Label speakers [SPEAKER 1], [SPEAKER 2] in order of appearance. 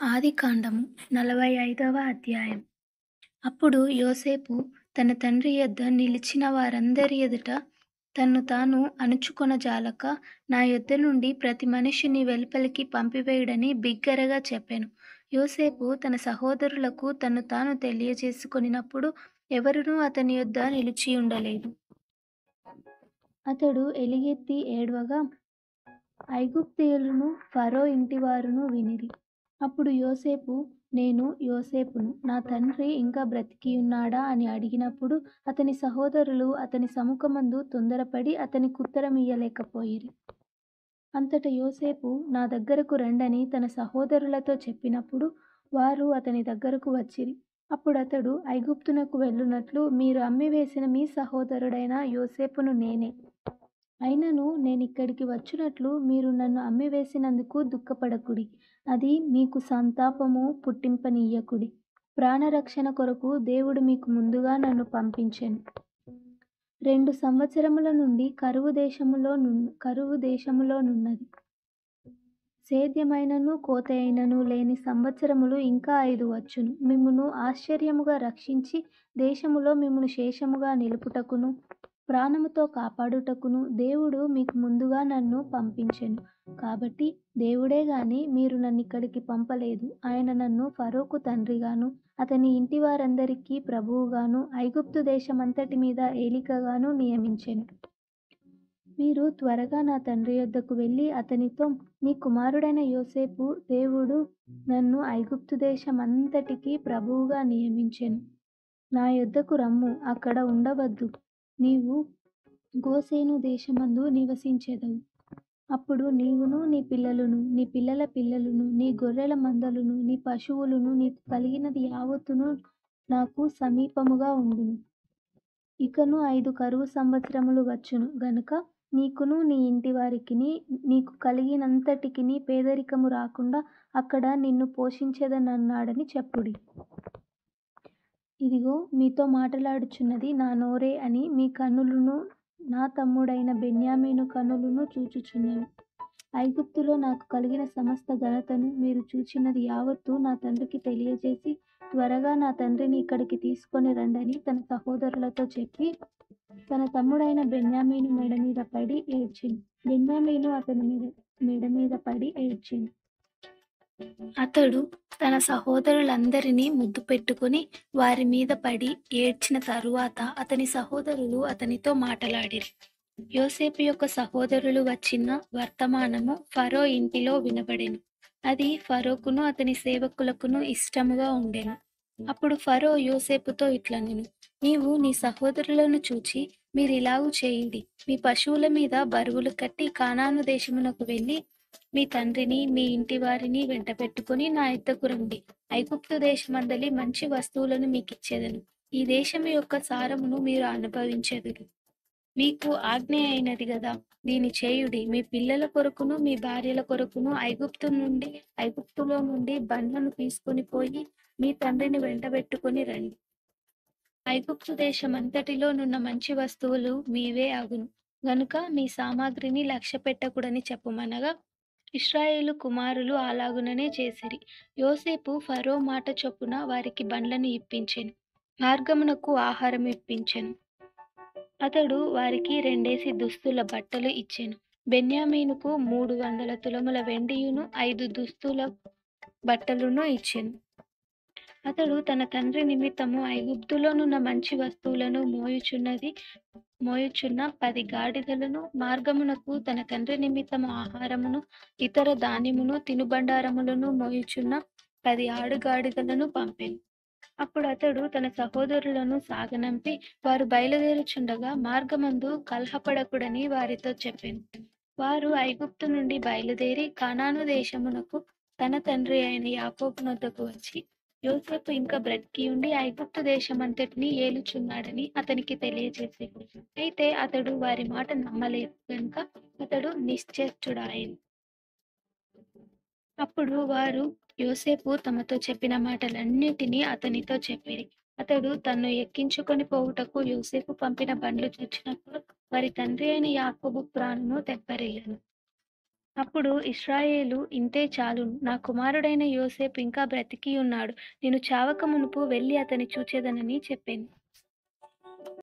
[SPEAKER 1] ఆదికాండము 45వ అధ్యాయం. అప్పుడు యోసేపు తన తండ్రి యొద్ద నిలిచిన వారందరి ఎదుట తన్ను తాను అణుచుకొనజాలక, నా యొద్ద నుండి ప్రతి మనిషిని వెలుపలికి పంపివేయుడని బిగ్గరగా చెప్పెను. యోసేపు తన సహోదరులకు తన్ను తాను తెలియజేసుకొనినప్పుడు ఎవరునూ అతని యొద్ద నిలిచియుండలేదు. అతడు ఎలుగెత్తి ఏడ్వగా ఐగుప్తీయులును ఫరో ఇంటివారును వినిరి. అప్పుడు యోసేపు, నేను యోసేపును, నా తండ్రి ఇంకా బ్రతికియున్నాడా అని అడిగినప్పుడు అతని సహోదరులు అతని సముఖమందు తొందరపడి అతనికుత్తరమియ్యలేకపోయిరి. అంతట యోసేపు, నా దగ్గరకు రండని తన సహోదరులతో చెప్పినప్పుడు వారు అతని దగ్గరకు వచ్చిరి. అప్పుడతడు, ఐగుప్తునకు వెళ్ళునట్లు మీరు అమ్మివేసిన మీ సహోదరుడైన యోసేపును నేనే. అయినను నేనిక్కడికి వచ్చునట్లు మీరు నన్ను అమ్మివేసినందుకు దుఃఖపడకుడి. అది మీకు సంతాపము పుట్టింపనీయకుడి. ప్రాణరక్షణ కొరకు దేవుడు మీకు ముందుగా నన్ను పంపించెను. 2 సంవత్సరముల నుండి కరువు దేశములోనున్నది. సేద్యమైనను కోతయైనను లేని సంవత్సరములు ఇంకా 5 వచ్చును. మిమ్మును ఆశ్చర్యముగా రక్షించి దేశములో మిమ్మును శేషముగా నిలుపుటకును ప్రాణముతో కాపాడుటకును దేవుడు మీకు ముందుగా నన్ను పంపించెను. కాబట్టి దేవుడే గాని మీరు నన్నిక్కడికి పంపలేదు. ఆయన నన్ను ఫరోకు తండ్రిగాను అతని ఇంటివారందరికీ ప్రభువుగాను ఐగుప్తు దేశమంతటి మీద ఏలికగాను నియమించెను. మీరు త్వరగా నా తండ్రి యొద్దకు వెళ్ళి అతనితో, నీ కుమారుడైన యోసేపు దేవుడు నన్ను ఐగుప్తు దేశమంతటికీ ప్రభువుగా నియమించెను. నా యొద్దకు రమ్ము, అక్కడ ఉండవద్దు. నీవు గోషేను దేశమందు నివసించెదవు. అప్పుడు నీవును నీ పిల్లలును నీ పిల్లల పిల్లలును నీ గొర్రెల మందలును నీ పశువులును నీకు కలిగినది యావత్తును నాకు సమీపముగా ఉండును. ఇకను 5 కరువు సంవత్సరములు వచ్చును గనుక నీకును నీ ఇంటివారికిని నీకు కలిగినంతటికిని పేదరికము రాకుండా అక్కడ నిన్ను పోషించెదనన్నాడని చెప్పుడి. ఇదిగో మీతో మాటలాడుచున్నది నా నోరే అని మీ కన్నులును నా తమ్ముడైన బెన్యామీను కన్నులును చూచుచున్నవి. ఐగుప్తులో నాకు కలిగిన సమస్త ఘనతను మీరు చూచినది యావత్తూ నా తండ్రికి తెలియజేసి త్వరగా నా తండ్రిని ఇక్కడికి తీసుకొని రండని తన సహోదరులతో చెప్పి తన తమ్ముడైన బెన్యామీను మెడ మీద పడి ఏడ్చెను. బెన్యామీను అతని మెడ మీద పడి ఏడ్చెను. అతడు తన సహోదరులందరినీ ముద్దు పెట్టుకుని వారి మీద పడి ఏడ్చిన తరువాత అతని సహోదరులు అతనితో మాటలాడిరి. యోసేపు యొక్క సహోదరులు వచ్చిన వర్తమానము ఫరో ఇంటిలో వినబడెను. అది ఫరోకును అతని సేవకులకును ఇష్టముగా ఉండెను. అప్పుడు ఫరో యోసేపుతో ఇట్లనెను, నీవు నీ సహోదరులను చూచి మీరిలాగు చేయుడి, మీ పశువుల మీద బరువులు కట్టి కానాను దేశమునకు వెళ్ళి మీ తండ్రిని మీ ఇంటి వారిని వెంటబెట్టుకుని నా యొద్దకు రండి. ఐగుప్తు దేశమందలి మంచి వస్తువులను మీకిచ్చేదను. ఈ దేశము యొక్క సారమును మీరు అనుభవించెదరు. మీకు ఆజ్ఞ అయినది గదా, దీని చేయుడి. మీ పిల్లల కొరకును మీ భార్యల కొరకును ఐగుప్తులో నుండి బండ్లను తీసుకొని పోయి మీ తండ్రిని వెంటబెట్టుకుని రండి. ఐగుప్తు దేశమంతటిలోనున్న మంచి వస్తువులు మీవే అగును గనుక మీ సామాగ్రిని లక్ష్యపెట్టకుడని చెప్పుమనగా ఇశ్రాయేలు కుమారులు అలాగుననే చేసిరి. యోసేపు ఫరో మాట చొప్పున వారికి బండ్లను ఇప్పించెను, మార్గమునకు ఆహారం ఇప్పించెను. అతడు వారికి 2 దుస్తుల బట్టలు ఇచ్చెను. బెన్యామీనుకు 300 తులముల వెండియును 5 దుస్తుల బట్టలును ఇచ్చెను. అతడు తన తండ్రి నిమిత్తము ఐగుప్తులోనున్న మంచి వస్తువులను మోయుచున్న 10 గాడిదలను, మార్గమునకు తన తండ్రి నిమిత్తము ఆహారమును ఇతర ధాన్యమును తినుబండారములను మోయుచున్న 10 ఆడుగాడిదలను పంపెను. అప్పుడు అతడు తన సహోదరులను సాగనంపి వారు బయలుదేరుచుండగా మార్గమందు కలహపడకుడని వారితో చెప్పెను. వారు ఐగుప్తు నుండి బయలుదేరి కానాను దేశమునకు తన తండ్రి అయిన యాకోబునొద్దకు వచ్చి యోసేపు ఇంకా బ్రతికియుండి ఐగుప్తు దేశమంతటిని ఏలుచున్నాడని అతనికి తెలియజేసారు. అయితే అతడు వారి మాట నమ్మలేదు గనుక అతడు నిశ్చేష్టుడాయెను. అప్పుడు వారు యోసేపు తమతో చెప్పిన మాటలన్నిటినీ అతనితో చెప్పిరి. అతడు తన్ను ఎక్కించుకొని పోవుటకు యోసేపు పంపిన బండ్లు చూచినప్పుడు వారి తండ్రి అయిన యాకోబు ప్రాణము తెప్పరిల్లెను. అప్పుడు ఇశ్రాయేలు ఇంతే చాలును. నా కుమారుడైన యోసేపు ఇంకా బ్రతికియున్నాడు. నేను చావక మునుపు వెళ్లి అతని చూచెదనని చెప్పెను.